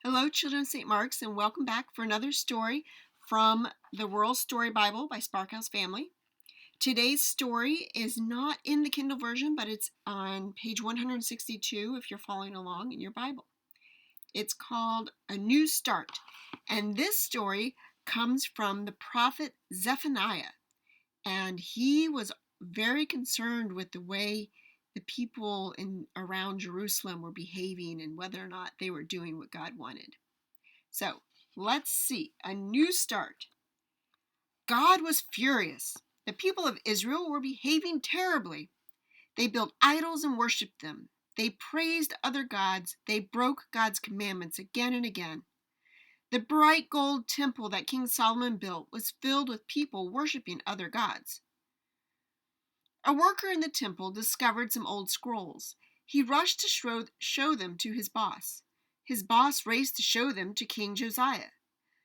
Hello, children of St. Mark's, and welcome back for another story from the World Story Bible by Sparkhouse Family. Today's story is not in the Kindle version, but it's on page 162 if you're following along in your Bible. It's called A New Start, and this story comes from the prophet Zephaniah, and he was very concerned with the way the people around Jerusalem were behaving and whether or not they were doing what God wanted. So, let's see. A new start. God was furious. The people of Israel were behaving terribly. They built idols and worshipped them. They praised other gods. They broke God's commandments again and again. The bright gold temple that King Solomon built was filled with people worshiping other gods. A worker in the temple discovered some old scrolls. He rushed to show them to his boss. His boss raced to show them to King Josiah.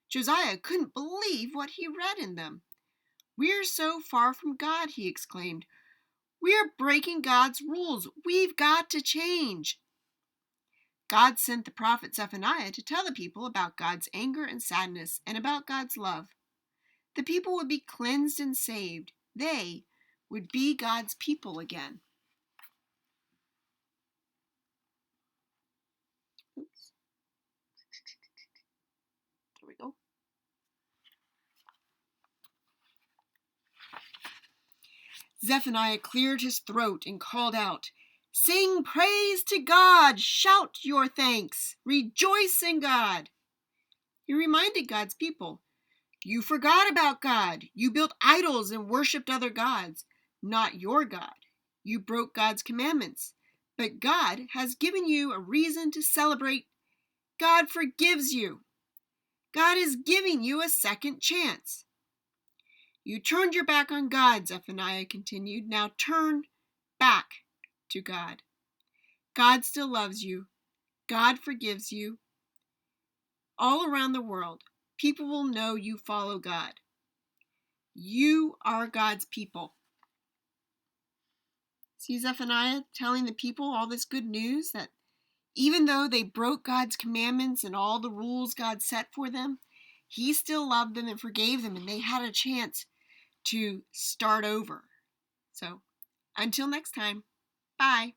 Josiah couldn't believe what he read in them. "We're so far from God," he exclaimed. "We're breaking God's rules. We've got to change." God sent the prophet Zephaniah to tell the people about God's anger and sadness and about God's love. The people would be cleansed and saved. They would be God's people again. Oops. There we go. Zephaniah cleared his throat and called out, "Sing praise to God! Shout your thanks! Rejoice in God!" He reminded God's people, "You forgot about God. You built idols and worshipped other gods, not your God. You broke God's commandments, but God has given you a reason to celebrate. God forgives you. God is giving you a second chance." "You turned your back on God," Zephaniah continued. "Now turn back to God. God still loves you. God forgives you. All around the world, people will know you follow God. You are God's people." See Zephaniah telling the people all this good news that even though they broke God's commandments and all the rules God set for them, he still loved them and forgave them, and they had a chance to start over. So, until next time, bye.